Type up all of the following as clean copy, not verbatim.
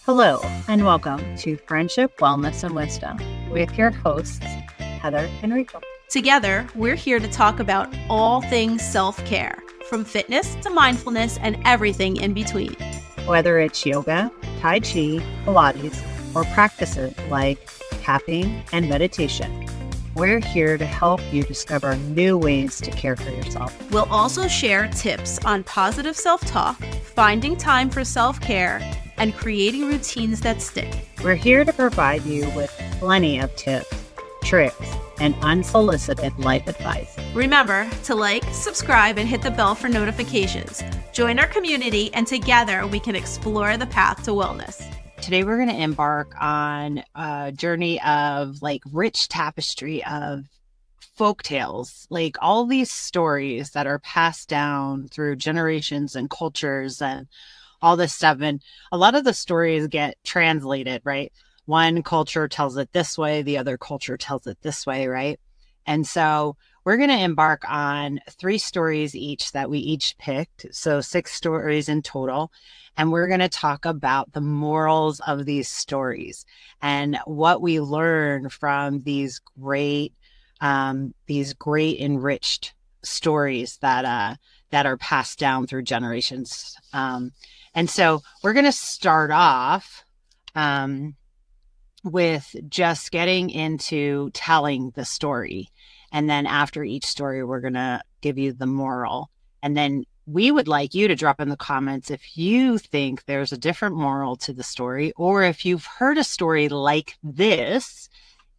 Hello, and welcome to Friendship, Wellness, and Wisdom with your hosts, Heather and Rachel. Together, we're here to talk about all things self-care, from fitness to mindfulness and everything in between. Whether it's yoga, Tai Chi, Pilates, or practices like tapping and meditation, we're here to help you discover new ways to care for yourself. We'll also share tips on positive self-talk, finding time for self-care, and creating routines that stick. We're here to provide you with plenty of tips, tricks, and unsolicited life advice. Remember to like, subscribe, and hit the bell for notifications. Join our community, and together we can explore the path to wellness. Today, we're going to embark on a journey of rich tapestry of folktales, all these stories that are passed down through generations and cultures and all this stuff. And a lot of the stories get translated, right? One culture tells it this way, the other culture tells it this way, right? And so we're going to embark on 3 stories each that we each picked. So 6 stories in total. And we're going to talk about the morals of these stories and what we learn from these great enriched stories that are passed down through generations. And so we're going to start off with just getting into telling the story. And then after each story, we're going to give you the moral. And then we would like you to drop in the comments if you think there's a different moral to the story, or if you've heard a story like this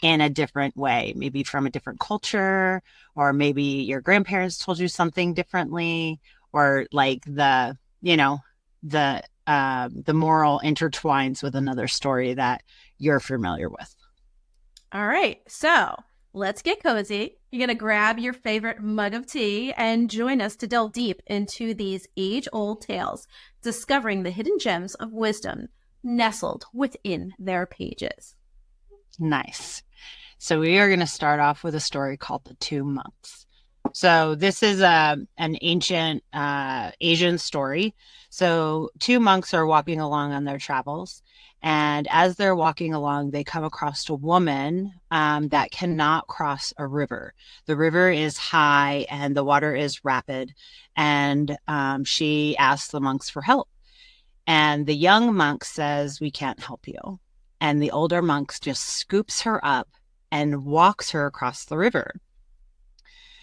in a different way, maybe from a different culture, or maybe your grandparents told you something differently, or the moral intertwines with another story that you're familiar with. All right, so let's get cozy. You're going to grab your favorite mug of tea and join us to delve deep into these age-old tales, discovering the hidden gems of wisdom nestled within their pages. Nice. So we are going to start off with a story called The Two Monks. So this is an ancient Asian story. So 2 monks are walking along on their travels. And as they're walking along, they come across a woman that cannot cross a river. The river is high and the water is rapid. And she asks the monks for help. And the young monk says, "We can't help you." And the older monk just scoops her up and walks her across the river.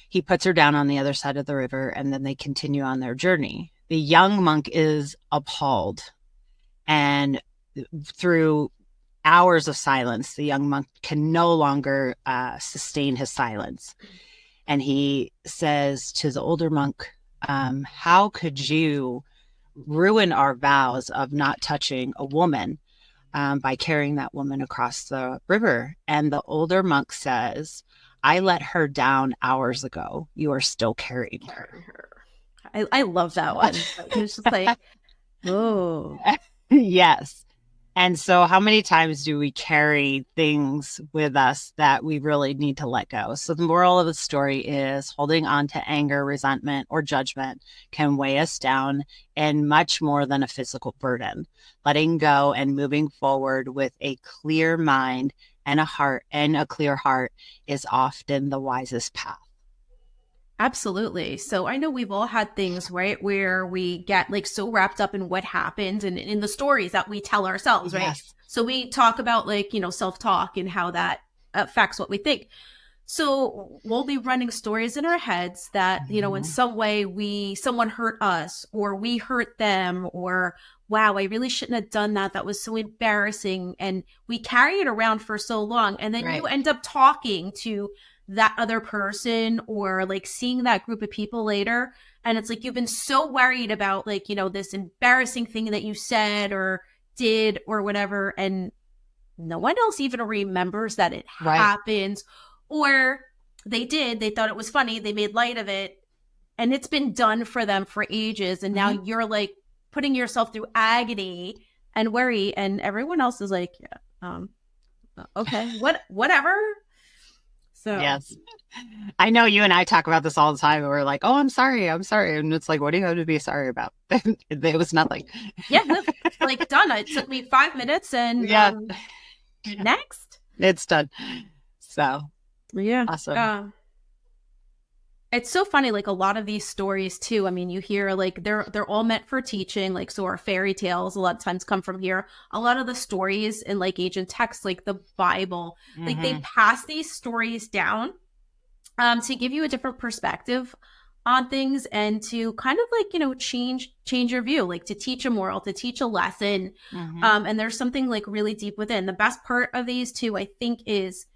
He puts her down on the other side of the river, and then they continue on their journey. The young monk is appalled. And through hours of silence, the young monk can no longer sustain his silence. And he says to the older monk, "How could you ruin our vows of not touching a woman by carrying that woman across the river?" And the older monk says, "I let her down hours ago. You are still carrying her." I love that one. It's just oh. Yes. And so how many times do we carry things with us that we really need to let go? So the moral of the story is holding on to anger, resentment, or judgment can weigh us down and much more than a physical burden. Letting go and moving forward with a clear mind and a clear heart is often the wisest path. Absolutely. So I know we've all had things, right, where we get so wrapped up in what happened and in the stories that we tell ourselves, right? Yes. So we talk about self-talk and how that affects what we think. So we'll be running stories in our heads that, in some way someone hurt us or we hurt them, or wow, I really shouldn't have done that. That was so embarrassing. And we carry it around for so long. And then you end up talking to that other person or seeing that group of people later. And it's you've been so worried about this embarrassing thing that you said or did or whatever. And no one else even remembers that it happens, or they thought it was funny. They made light of it and it's been done for them for ages. And now you're putting yourself through agony and worry. And everyone else is okay, whatever. So Yes. I know you and I talk about this all the time. We're like, oh, I'm sorry. I'm sorry. And it's like, what do you have to be sorry about? It was nothing. yeah, no, like done. It took me 5 minutes and Yeah. next. It's done. So Yeah. awesome. It's so funny, like a lot of these stories too. I mean, you hear like they're all meant for teaching, like so our fairy tales a lot of times come from here. A lot of the stories in like ancient texts, like the Bible, like they Hmm. pass these stories down to give you a different perspective on things and to kind of like, change your view, like to teach a moral, to teach a lesson. Hmm. And there's something like really deep within. The best part of these two, I think, is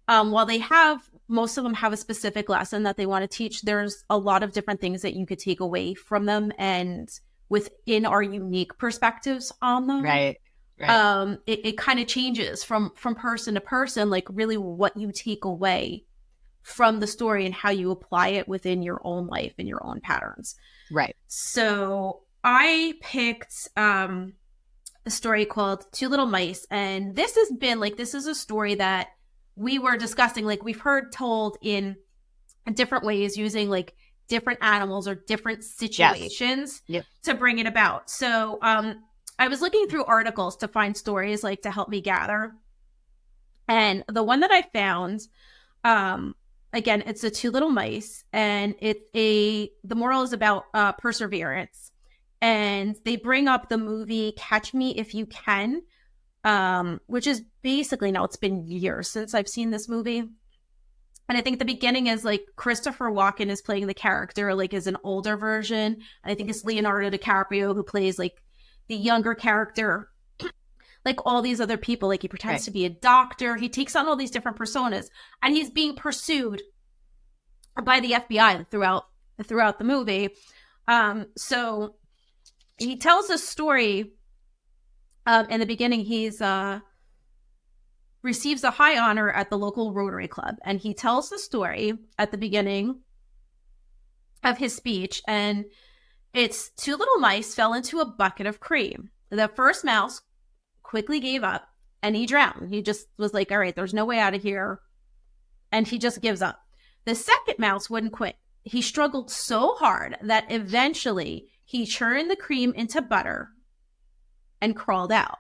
while they have most of them have a specific lesson that they want to teach, there's a lot of different things that you could take away from them and within our unique perspectives on them. Right. Right. It kind of changes from person to person, like really what you take away from the story and how you apply it within your own life and your own patterns. Right. So I picked a story called Two Little Mice, and this is a story that we were discussing, like we've heard told in different ways using like different animals or different Yes. situations Yep. to bring it about. So I was looking through articles to find stories like to help me gather. And the one that I found, again, it's the Two Little Mice, and the moral is about perseverance. And they bring up the movie Catch Me If You Can, which is basically, now it's been years since I've seen this movie. And I think the beginning is like Christopher Walken is playing the character, like as an older version. And I think it's Leonardo DiCaprio who plays like the younger character, like all these other people. Like he pretends Right. to be a doctor. He takes on all these different personas, and he's being pursued by the FBI throughout the movie. So he tells a story. In the beginning, he's receives a high honor at the local Rotary Club, and he tells the story at the beginning of his speech. And it's two little mice fell into a bucket of cream. The first mouse quickly gave up and he drowned. He just was like, all right, there's no way out of here. And he just gives up. The second mouse wouldn't quit. He struggled so hard that eventually he churned the cream into butter and crawled out.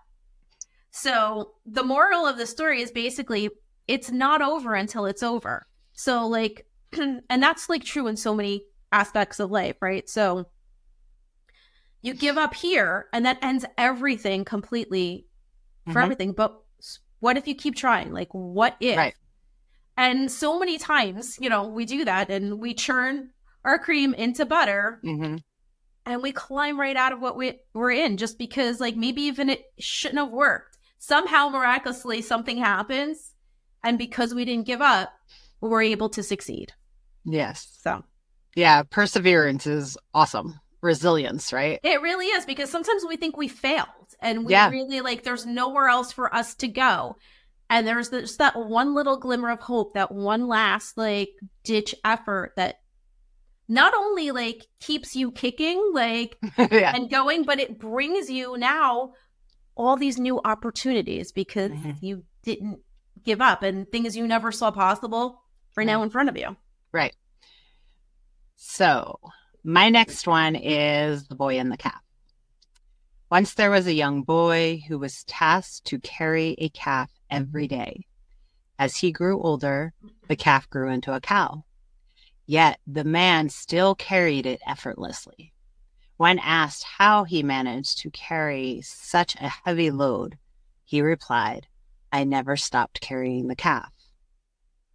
So the moral of the story is basically it's not over until it's over. So like, and that's like true in so many aspects of life, right? So you give up here and that ends everything completely for everything. But what if you keep trying? Like, what if? Right. And so many times, we do that and we churn our cream into butter and we climb right out of what we're in just because, like, maybe even it shouldn't have worked. Somehow, miraculously, something happens. And because we didn't give up, we're able to succeed. Yes. So, yeah, perseverance is awesome. Resilience, right? it really is, because sometimes we think we failed and we really like there's nowhere else for us to go. And there's just that one little glimmer of hope, that one last like ditch effort that not only like keeps you kicking like and going, but it brings you now all these new opportunities because you didn't give up, and things you never saw possible are now in front of you. Right. So my next one is The Boy and the Calf. Once there was a young boy who was tasked to carry a calf every day. As he grew older, the calf grew into a cow. Yet the man still carried it effortlessly. When asked how he managed to carry such a heavy load, he replied, "I never stopped carrying the calf."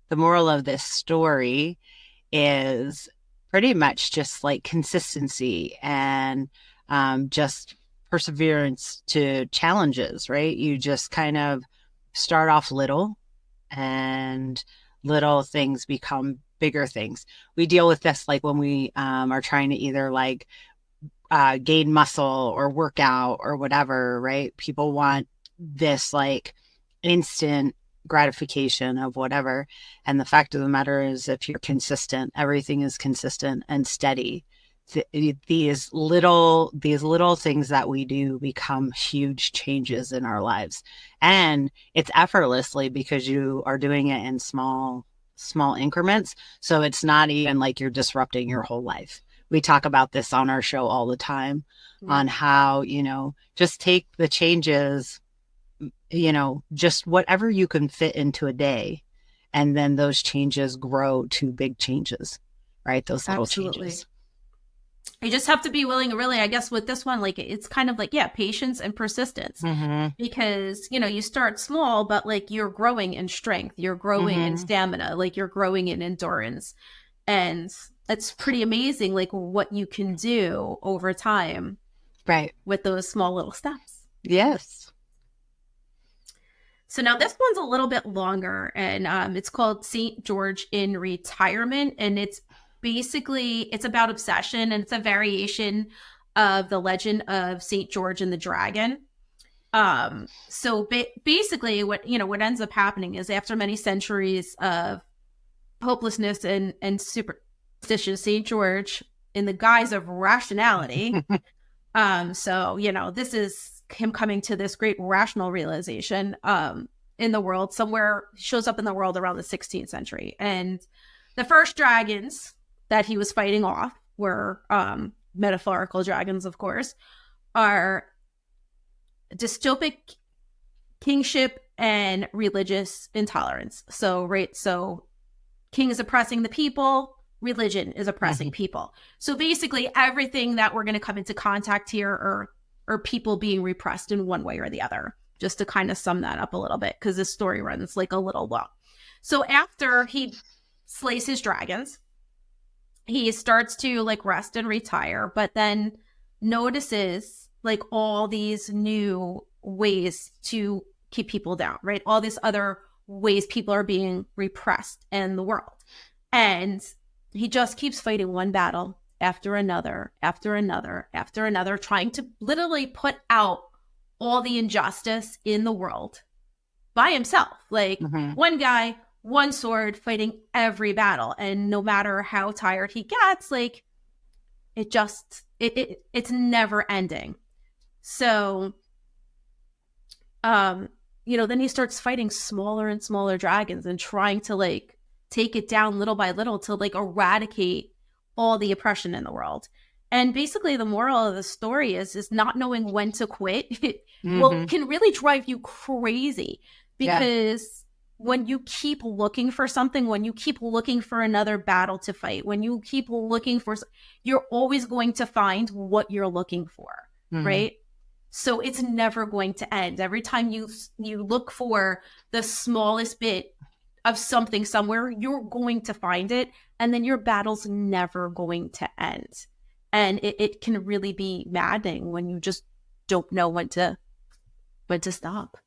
The moral of this story is pretty much just like consistency and just perseverance to challenges, right? You just kind of start off little and little things become bigger things. We deal with this like when we are trying to either like gain muscle or work out or whatever, right? People want this like instant gratification of whatever. And the fact of the matter is, if you're consistent, everything is consistent and steady. These little things that we do become huge changes in our lives. And it's effortlessly because you are doing it in small small increments. So it's not even like you're disrupting your whole life. We talk about this on our show all the time on how, just take the changes, just whatever you can fit into a day. And then those changes grow to big changes, right? Those little changes. You just have to be willing, really, I guess with this one, like it's kind of like, patience and persistence, because, you start small, but like you're growing in strength, you're growing in stamina, like you're growing in endurance. And it's pretty amazing, like what you can do over time. Right. With those small little steps. Yes. So now this one's a little bit longer, and it's called St. George in Retirement. And it's about obsession, and it's a variation of the legend of St. George and the Dragon. So basically what ends up happening is, after many centuries of hopelessness and superstitious, St. George, in the guise of rationality, this is him coming to this great rational realization in the world, shows up in the world around the 16th century. And the first dragons that he was fighting off were metaphorical dragons, of course, are dystopic kingship and religious intolerance. So king is oppressing the people, religion is oppressing people. So basically everything that we're going to come into contact here are people being repressed in one way or the other, just to kind of sum that up a little bit, because this story runs like a little long. So after he slays his dragons, he starts to like rest and retire, but then notices like all these new ways to keep people down, right? All these other ways people are being repressed in the world. And he just keeps fighting one battle after another, after another, after another, trying to literally put out all the injustice in the world by himself. Like one guy, one sword, fighting every battle. And no matter how tired he gets, like it's never ending. So, then he starts fighting smaller and smaller dragons and trying to like take it down little by little to like eradicate all the oppression in the world. And basically the moral of the story is not knowing when to quit can really drive you crazy, because when you keep looking for something, when you keep looking for another battle to fight, when you keep looking for, you're always going to find what you're looking for, right? So it's never going to end. Every time you look for the smallest bit of something somewhere, you're going to find it, and then your battle's never going to end. And it can really be maddening when you just don't know when to stop.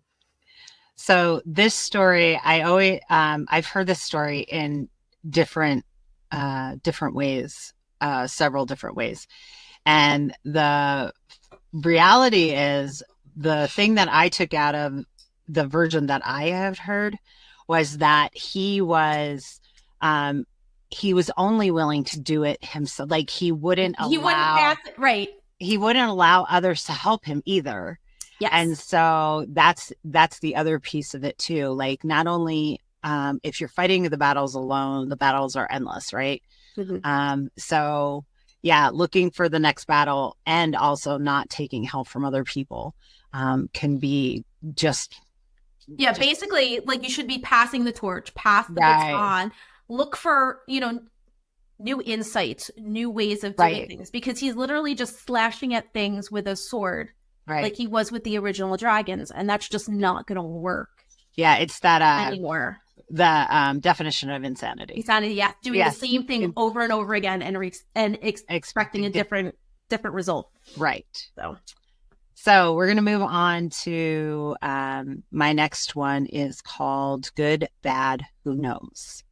So this story, I've heard this story in different ways, several different ways. And the reality is, the thing that I took out of the version that I have heard was that he was only willing to do it himself. Like he wouldn't allow others to help him either. Yes. And so that's the other piece of it too. Like not only if you're fighting the battles alone, the battles are endless, right? So yeah, looking for the next battle and also not taking help from other people can be just basically like you should be passing the torch, pass the baton, look for new insights, new ways of doing things, because he's literally just slashing at things with a sword, like he was with the original dragons, and that's just not gonna work. It's that anymore. The definition of insanity. Doing the same thing over and over again and expecting a different result. Right. So we're going to move on to my next one is called Good, Bad, Who Knows?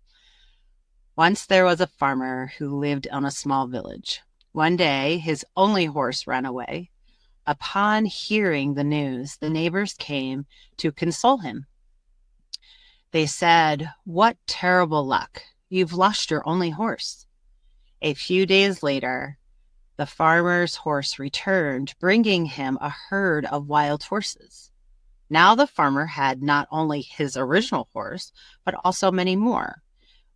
Once there was a farmer who lived on a small village. One day, his only horse ran away. Upon hearing the news, the neighbors came to console him. They said, "What terrible luck! You've lost your only horse." A few days later, the farmer's horse returned, bringing him a herd of wild horses. Now the farmer had not only his original horse, but also many more.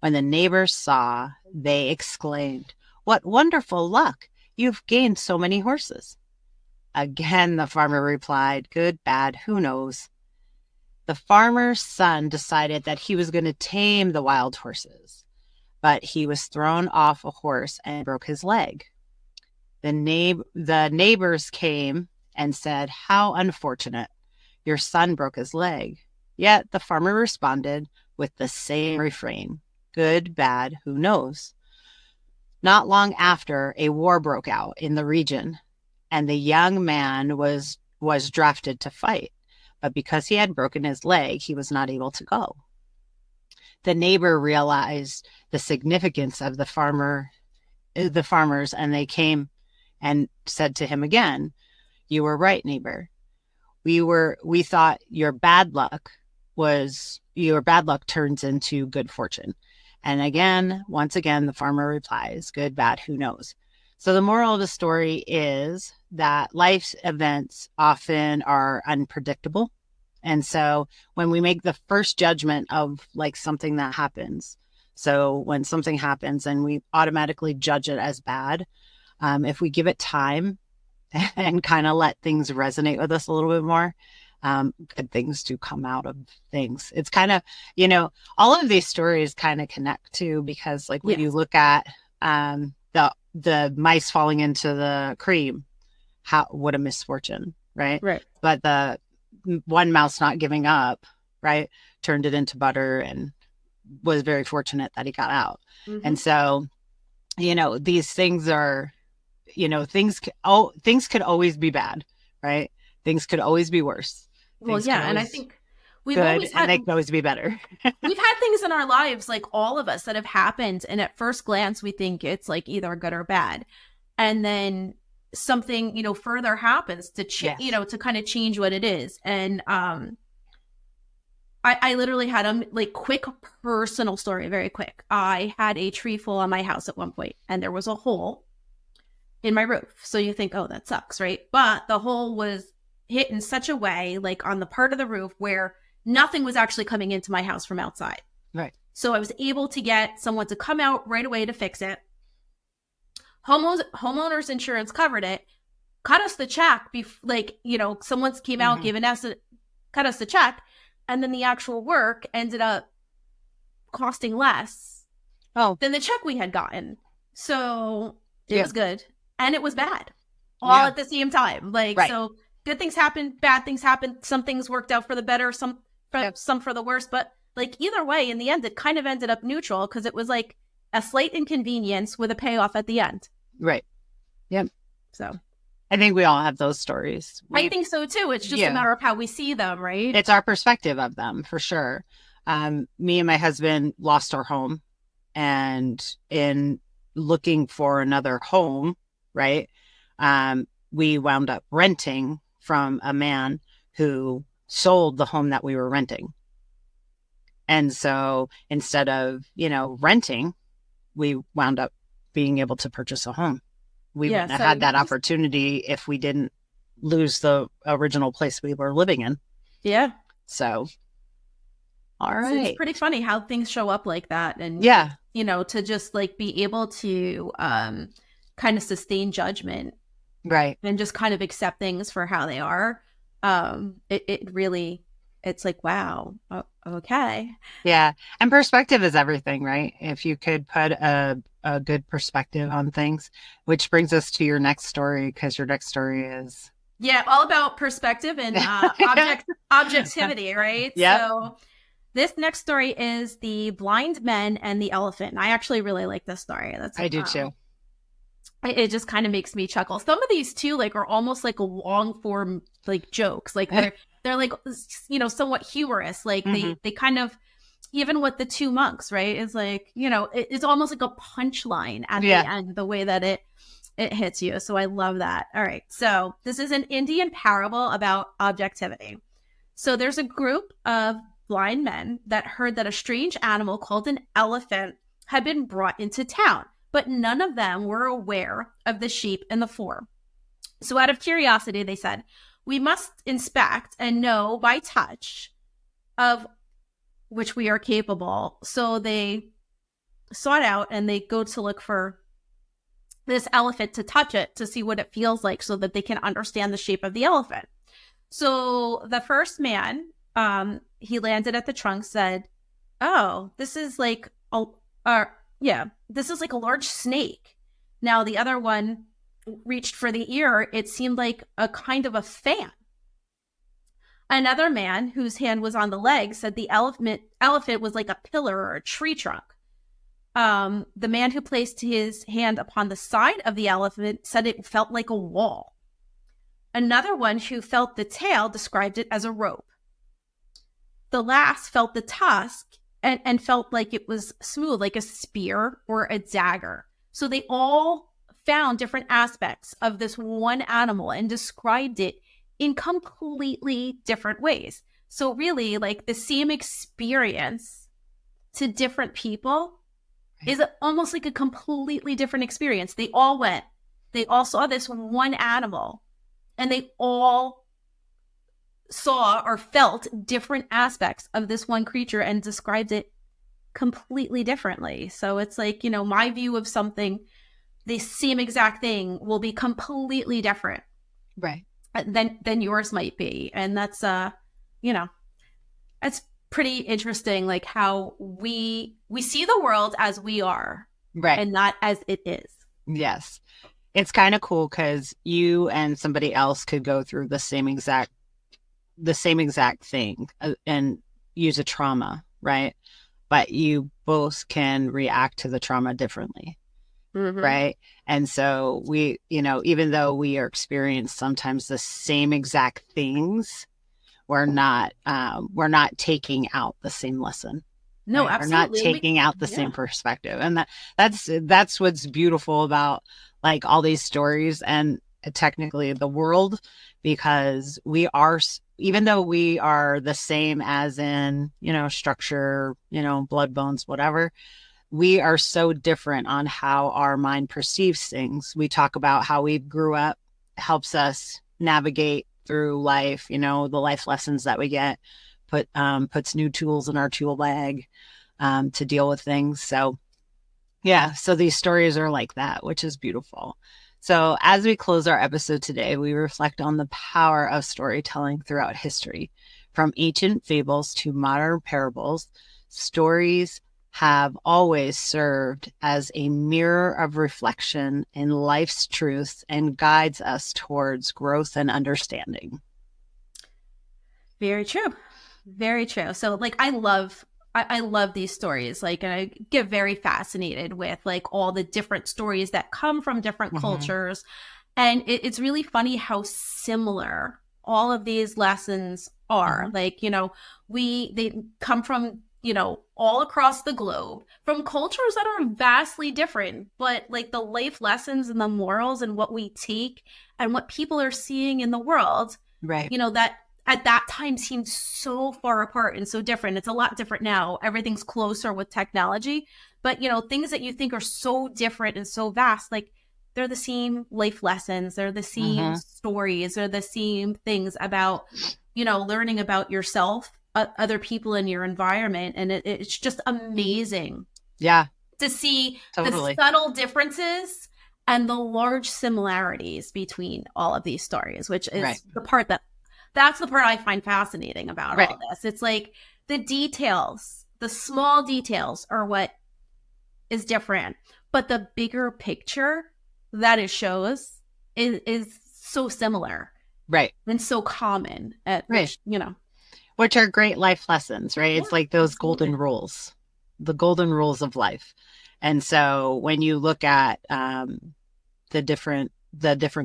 When the neighbors saw, they exclaimed, "What wonderful luck! You've gained so many horses." Again, the farmer replied, "Good, bad, who knows?" The farmer's son decided that he was going to tame the wild horses, but he was thrown off a horse and broke his leg. The neighbors came and said, "How unfortunate. Your son broke his leg." Yet the farmer responded with the same refrain, "Good, bad, who knows?" Not long after, a war broke out in the region, and the young man was drafted to fight. But because he had broken his leg, he was not able to go. The neighbor realized the significance of the farmers, and they came and said to him again, "You were right, neighbor. We thought your bad luck turns into good fortune." And once again, the farmer replies, "Good, bad, who knows?" So the moral of the story is that life's events often are unpredictable. And so when we make the first judgment of like something that happens, so when something happens and we automatically judge it as bad, if we give it time and kind of let things resonate with us a little bit more, good things do come out of things. It's kind of, all of these stories kind of connect too, because like when you look at the mice falling into the cream, what a misfortune, right? Right. But the one mouse not giving up, right, turned it into butter and was very fortunate that he got out. Mm-hmm. And so, these things are, things could always be bad, right? Things could always be worse. Well, yeah, and I think we've good, always had, and they can always be better. We've had things in our lives, like all of us, that have happened, and at first glance we think it's like either good or bad, and then something further happens to to kind of change what it is. And I literally had a quick personal story, very quick. I had a tree fall on my house at one point, and there was a hole in my roof. So you think, oh, that sucks, right? But the hole was hit in such a way, like on the part of the roof where nothing was actually coming into my house from outside. Right. So I was able to get someone to come out right away to fix it. Homeowners insurance covered it, cut us the check. Someone came out, cut us the check, and then the actual work ended up costing less than the check we had gotten. So it was good and it was bad all at the same time. So good things happen, bad things happen. Some things worked out for the better, some for the worse. But either way, in the end, it kind of ended up neutral because it was like a slight inconvenience with a payoff at the end. Right. Yep. So I think we all have those stories. I think so too. It's just a matter of how we see them, right? It's our perspective of them, for sure. Me and my husband lost our home, and in looking for another home, right, we wound up renting from a man who sold the home that we were renting. And so instead of, renting, we wound up being able to purchase a home. We wouldn't have had that opportunity if we didn't lose the original place we were living in. Yeah. So, all right. So it's pretty funny how things show up like that. And, to just be able to kind of sustain judgment. Right. And just kind of accept things for how they are. It's like, wow, okay. Yeah. And perspective is everything, right? If you could put a good perspective on things, which brings us to your next story, because your next story is... Yeah, all about perspective and objectivity, right? Yeah. So this next story is The Blind Men and the Elephant. And I actually really like this story. I do too. It just kind of makes me chuckle. Some of these too, are almost like a long form, jokes. They're somewhat humorous. They kind of, even with the two monks, right? It's it's almost like a punchline at the end, the way that it hits you. So I love that. All right. So this is an Indian parable about objectivity. So there's a group of blind men that heard that a strange animal called an elephant had been brought into town, but none of them were aware of the sheep in the four. So out of curiosity, they said, "We must inspect and know by touch of which we are capable." So they sought out, and they go to look for this elephant to touch it to see what it feels like so that they can understand the shape of the elephant. So the first man, he landed at the trunk, said, "Oh, this is like this is like a large snake." Now the other one reached for the ear. It seemed like a kind of a fan. Another man whose hand was on the leg said the elephant was like a pillar or a tree trunk. The man who placed his hand upon the side of the elephant said it felt like a wall. Another one who felt the tail described it as a rope. The last felt the tusk and felt like it was smooth, like a spear or a dagger. So they all found different aspects of this one animal and described it in completely different ways. So really, like, the same experience to different people is almost like a completely different experience. They all went, they all saw this one animal, and they all saw or felt different aspects of this one creature and described it completely differently. So it's like, my view of something, the same exact thing will be completely different. Right. Than yours might be. And that's, it's pretty interesting, like how we see the world as we are, right, and not as it is. Yes. It's kind of cool because you and somebody else could go through the same exact thing and use a trauma, right? But you both can react to the trauma differently. Mm-hmm. Right. And so we, even though we are experiencing sometimes the same exact things, we're not taking out the same lesson. No, right? Absolutely. We're not taking out the same perspective. And that's what's beautiful about like all these stories and technically the world, because we are, even though we are the same as in, structure, blood, bones, whatever, we are so different on how our mind perceives things. We talk about how we grew up helps us navigate through life, the life lessons that we get, puts new tools in our tool bag to deal with things. So yeah, so these stories are like that, which is beautiful. So as we close our episode today, we reflect on the power of storytelling throughout history. From ancient fables to modern parables, stories have always served as a mirror of reflection in life's truth and guides us towards growth and understanding. Very true. Very true. So like, I love these stories. Like, and I get very fascinated with like all the different stories that come from different cultures. And it's really funny how similar all of these lessons are. Like, they come from, all across the globe, from cultures that are vastly different, but like the life lessons and the morals and what we take and what people are seeing in the world, right? That at that time seemed so far apart and so different. It's a lot different now. Everything's closer with technology, but things that you think are so different and so vast, like they're the same life lessons. They're the same stories. They're the same things about, learning about yourself, other people in your environment. And it's just amazing. Yeah. To see the subtle differences and the large similarities between all of these stories, which is that's the part I find fascinating about all this. It's like the details, the small details are what is different, but the bigger picture that it shows is so similar. Right. And so common which are great life lessons, right? Yeah, it's like those golden rules, the golden rules of life. And so when you look at the different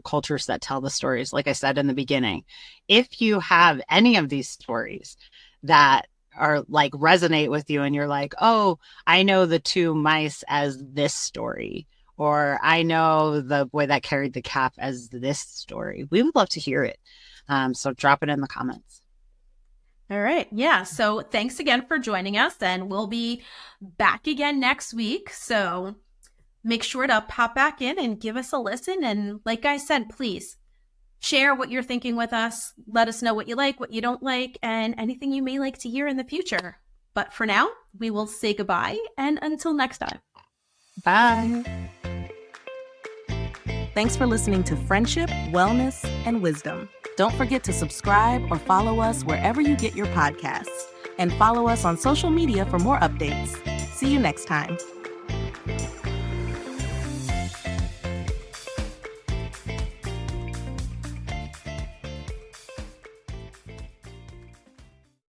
cultures that tell the stories, like I said in the beginning, if you have any of these stories that are like resonate with you and you're like, oh, I know the two mice as this story, or I know the boy that carried the cap as this story, we would love to hear it. So drop it in the comments. All right. Yeah. So thanks again for joining us, and we'll be back again next week. So make sure to pop back in and give us a listen. And like I said, please share what you're thinking with us. Let us know what you like, what you don't like, and anything you may like to hear in the future. But for now, we will say goodbye, and until next time. Bye. Thanks for listening to Friendship, Wellness, and Wisdom. Don't forget to subscribe or follow us wherever you get your podcasts. And follow us on social media for more updates. See you next time.